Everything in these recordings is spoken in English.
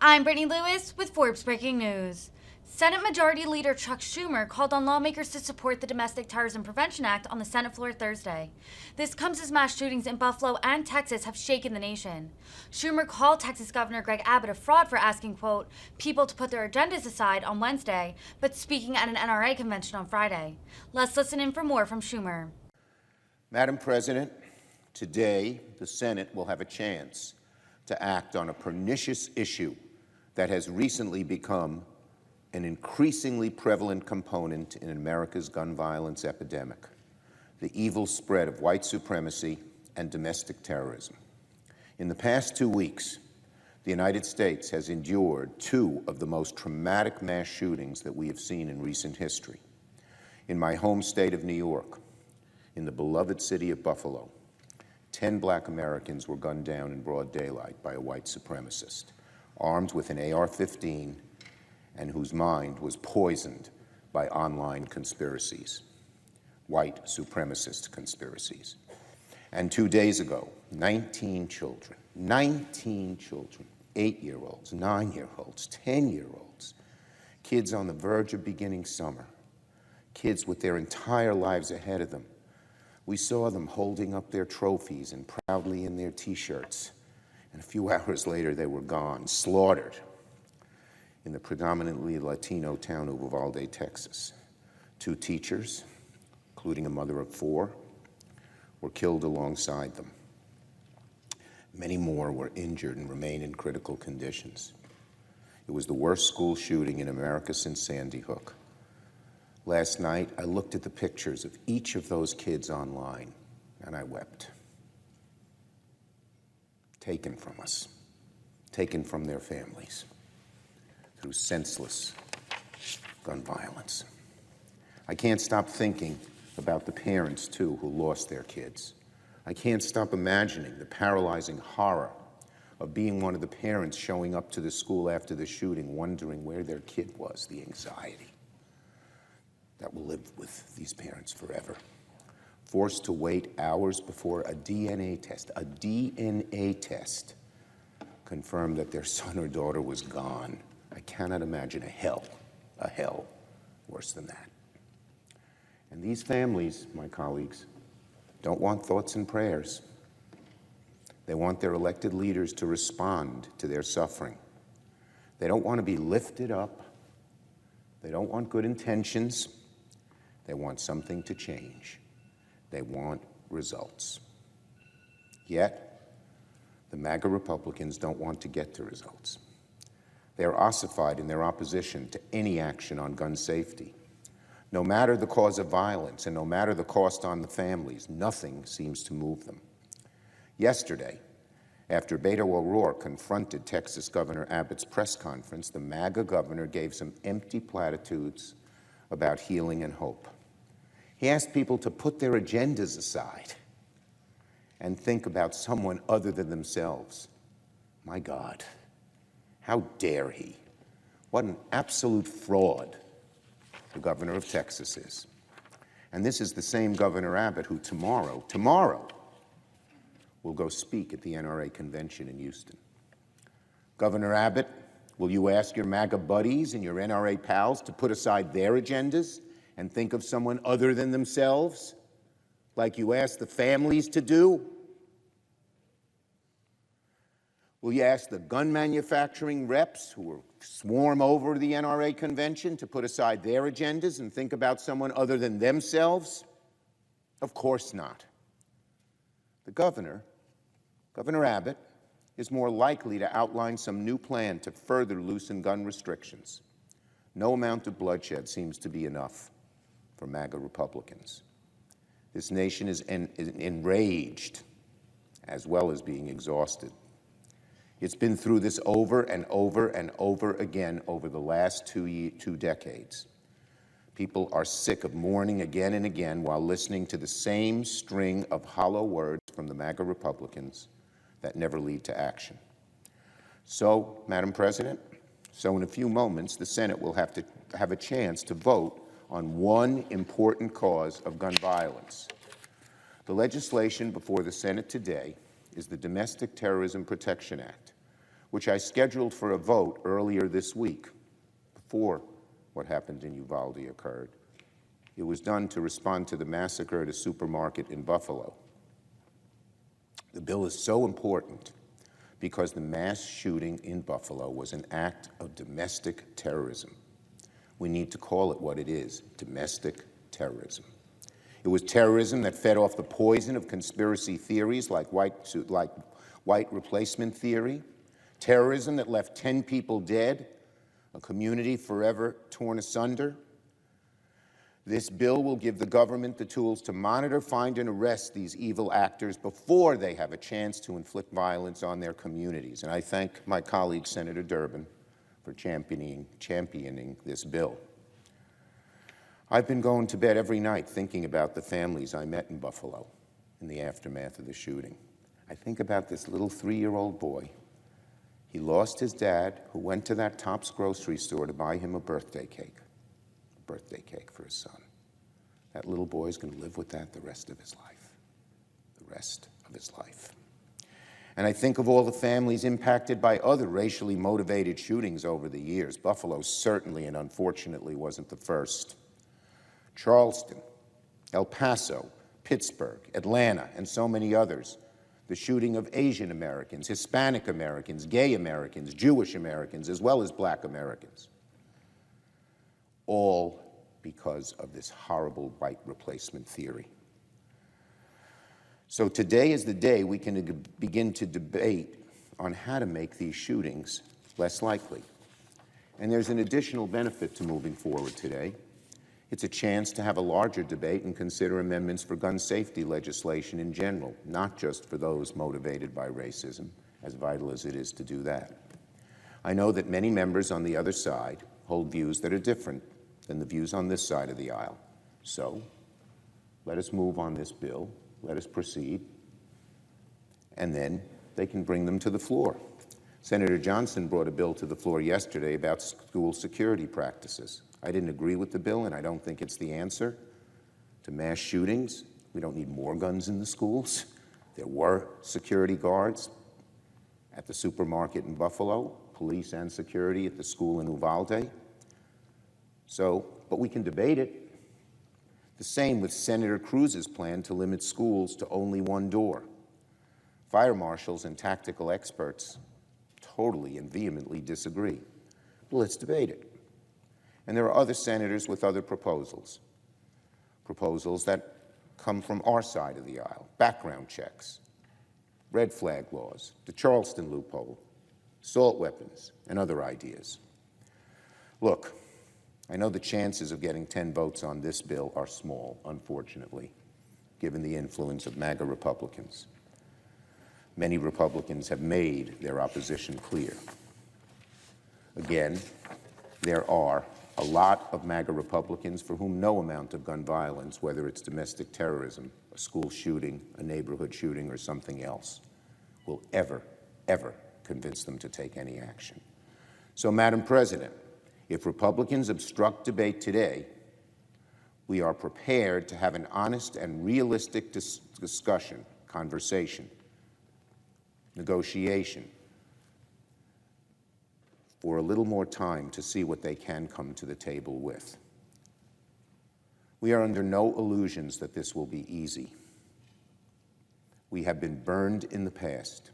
I'm Brittany Lewis with Forbes Breaking News. Senate Majority Leader Chuck Schumer called on lawmakers to support the Domestic Terrorism Prevention Act on the Senate floor Thursday. This comes as mass shootings in Buffalo and Texas have shaken the nation. Schumer called Texas Governor Greg Abbott a fraud for asking, quote, people to put their agendas aside on Wednesday, but speaking at an NRA convention on Friday. Let's listen in for more from Schumer. Madam President, today the Senate will have a chance to act on a pernicious issue that has recently become an increasingly prevalent component in America's gun violence epidemic, the evil spread of white supremacy and domestic terrorism. In the past 2 weeks, the United States has endured two of the most traumatic mass shootings that we have seen in recent history. In my home state of New York, in the beloved city of Buffalo, 10 black Americans were gunned down in broad daylight by a white supremacist, armed with an AR-15 and whose mind was poisoned by online conspiracies, white supremacist conspiracies. And 2 days ago, 19 children, 8-year-olds, 9-year-olds, 10-year-olds, kids on the verge of beginning summer, kids with their entire lives ahead of them. We saw them holding up their trophies and proudly in their T-shirts. And a few hours later, they were gone, slaughtered in the predominantly Latino town of Uvalde, Texas. 2 teachers, including a mother of 4, were killed alongside them. Many more were injured and remain in critical conditions. It was the worst school shooting in America since Sandy Hook. Last night, I looked at the pictures of each of those kids online, and I wept. Taken from us, taken from their families through senseless gun violence. I can't stop thinking about the parents, too, who lost their kids. I can't stop imagining the paralyzing horror of being one of the parents showing up to the school after the shooting, wondering where their kid was, the anxiety that will live with these parents forever. Forced to wait hours before a DNA test confirmed that their son or daughter was gone. I cannot imagine a hell worse than that. And these families, my colleagues, don't want thoughts and prayers. They want their elected leaders to respond to their suffering. They don't want to be lifted up. They don't want good intentions. They want something to change. They want results. Yet, the MAGA Republicans don't want to get to results. They are ossified in their opposition to any action on gun safety. No matter the cause of violence and no matter the cost on the families, nothing seems to move them. Yesterday, after Beto O'Rourke confronted Texas Governor Abbott's press conference, the MAGA governor gave some empty platitudes about healing and hope. He asked people to put their agendas aside and think about someone other than themselves. My God, how dare he? What an absolute fraud the governor of Texas is. And this is the same Governor Abbott who tomorrow will go speak at the NRA convention in Houston. Governor Abbott, will you ask your MAGA buddies and your NRA pals to put aside their agendas and think of someone other than themselves, like you asked the families to do? Will you ask the gun manufacturing reps who will swarm over the NRA convention to put aside their agendas and think about someone other than themselves? Of course not. The Governor Abbott, is more likely to outline some new plan to further loosen gun restrictions. No amount of bloodshed seems to be enough for MAGA Republicans. This nation is enraged as well as being exhausted. It's been through this over and over and over again over the last 2 decades. People are sick of mourning again and again while listening to the same string of hollow words from the MAGA Republicans that never lead to action. So, Madam President, in a few moments, the Senate will have a chance to vote on one important cause of gun violence. The legislation before the Senate today is the Domestic Terrorism Protection Act, which I scheduled for a vote earlier this week, before what happened in Uvalde occurred. It was done to respond to the massacre at a supermarket in Buffalo. The bill is so important because the mass shooting in Buffalo was an act of domestic terrorism. We need to call it what it is, domestic terrorism. It was terrorism that fed off the poison of conspiracy theories like white replacement theory, terrorism that left 10 people dead, a community forever torn asunder. This bill will give the government the tools to monitor, find, and arrest these evil actors before they have a chance to inflict violence on their communities. And I thank my colleague, Senator Durbin, for championing this bill. I've been going to bed every night thinking about the families I met in Buffalo in the aftermath of the shooting. I think about this little 3-year-old boy. He lost his dad, who went to that Tops grocery store to buy him a birthday cake for his son. That little boy is going to live with that the rest of his life, the rest of his life. And I think of all the families impacted by other racially motivated shootings over the years. Buffalo certainly and unfortunately wasn't the first. Charleston, El Paso, Pittsburgh, Atlanta, and so many others. The shooting of Asian Americans, Hispanic Americans, gay Americans, Jewish Americans, as well as Black Americans. All because of this horrible white replacement theory. So today is the day we can begin to debate on how to make these shootings less likely. And there's an additional benefit to moving forward today. It's a chance to have a larger debate and consider amendments for gun safety legislation in general, not just for those motivated by racism, as vital as it is to do that. I know that many members on the other side hold views that are different than the views on this side of the aisle. So let us move on this bill, let us proceed, and then they can bring them to the floor. Senator Johnson brought a bill to the floor yesterday about school security practices. I didn't agree with the bill, and I don't think it's the answer to mass shootings. We don't need more guns in the schools. There were security guards at the supermarket in Buffalo, police and security at the school in Uvalde. But we can debate it. The same with Senator Cruz's plan to limit schools to only one door. Fire marshals and tactical experts totally and vehemently disagree. Well, let's debate it. And there are other senators with other proposals that come from our side of the aisle: background checks, red flag laws, the Charleston loophole, assault weapons, and other ideas. Look, I know the chances of getting 10 votes on this bill are small, unfortunately, given the influence of MAGA Republicans. Many Republicans have made their opposition clear. Again, there are a lot of MAGA Republicans for whom no amount of gun violence, whether it's domestic terrorism, a school shooting, a neighborhood shooting, or something else, will ever convince them to take any action. So, Madam President, if Republicans obstruct debate today, we are prepared to have an honest and realistic discussion, conversation, negotiation, for a little more time to see what they can come to the table with. We are under no illusions that this will be easy. We have been burned in the past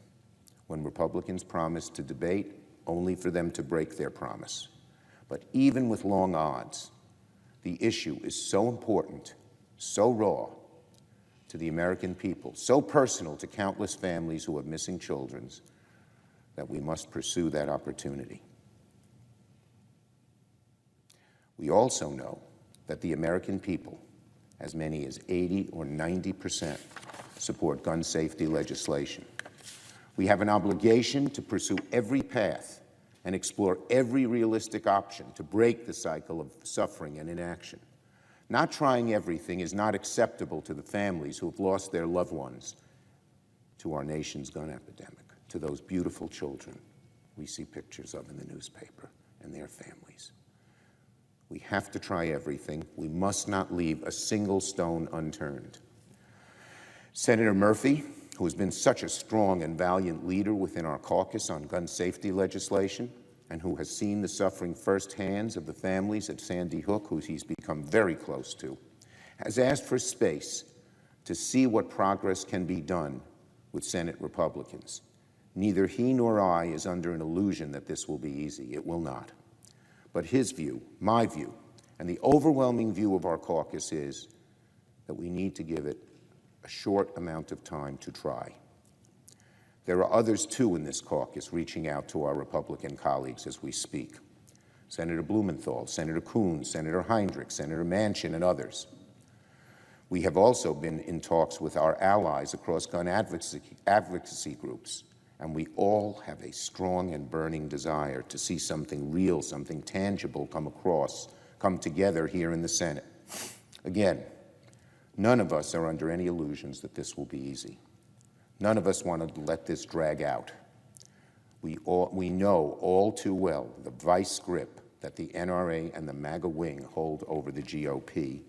when Republicans promised to debate only for them to break their promise. But even with long odds, the issue is so important, so raw to the American people, so personal to countless families who have missing children, that we must pursue that opportunity. We also know that the American people, as many as 80 or 90%, support gun safety legislation. We have an obligation to pursue every path and explore every realistic option to break the cycle of suffering and inaction. Not trying everything is not acceptable to the families who have lost their loved ones to our nation's gun epidemic, to those beautiful children we see pictures of in the newspaper and their families. We have to try everything. We must not leave a single stone unturned. Senator Murphy who has been such a strong and valiant leader within our caucus on gun safety legislation, and who has seen the suffering firsthand of the families at Sandy Hook, who he's become very close to, has asked for space to see what progress can be done with Senate Republicans. Neither he nor I is under an illusion that this will be easy. It will not. But his view, my view, and the overwhelming view of our caucus is that we need to give it a short amount of time to try. There are others, too, in this caucus reaching out to our Republican colleagues as we speak. Senator Blumenthal, Senator Coons, Senator Heinrich, Senator Manchin, and others. We have also been in talks with our allies across gun advocacy groups, and we all have a strong and burning desire to see something real, something tangible come together here in the Senate. Again, none of us are under any illusions that this will be easy. None of us want to let this drag out. We know all too well the vice grip that the NRA and the MAGA wing hold over the GOP,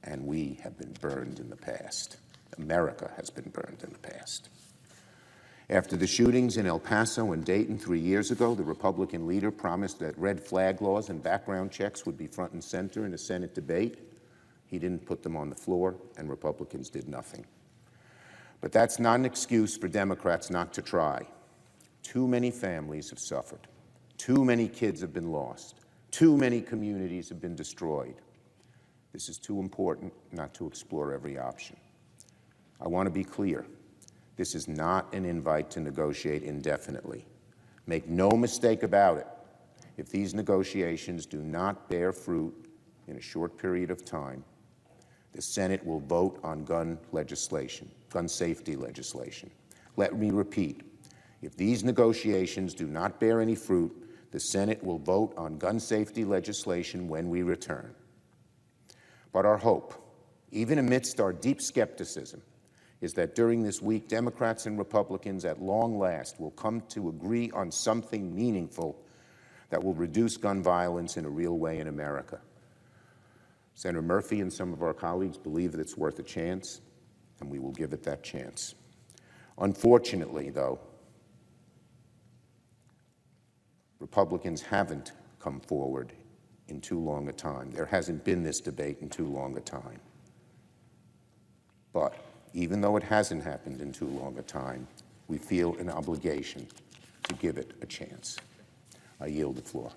and we have been burned in the past. America has been burned in the past. After the shootings in El Paso and Dayton 3 years ago, the Republican leader promised that red flag laws and background checks would be front and center in a Senate debate. He didn't put them on the floor, and Republicans did nothing. But that's not an excuse for Democrats not to try. Too many families have suffered. Too many kids have been lost. Too many communities have been destroyed. This is too important not to explore every option. I want to be clear. This is not an invite to negotiate indefinitely. Make no mistake about it. If these negotiations do not bear fruit in a short period of time, the Senate will vote on gun legislation, gun safety legislation. Let me repeat. If these negotiations do not bear any fruit, the Senate will vote on gun safety legislation when we return. But our hope, even amidst our deep skepticism, is that during this week, Democrats and Republicans at long last will come to agree on something meaningful that will reduce gun violence in a real way in America. Senator Murphy and some of our colleagues believe that it's worth a chance, and we will give it that chance. Unfortunately, though, Republicans haven't come forward in too long a time. There hasn't been this debate in too long a time. But even though it hasn't happened in too long a time, we feel an obligation to give it a chance. I yield the floor.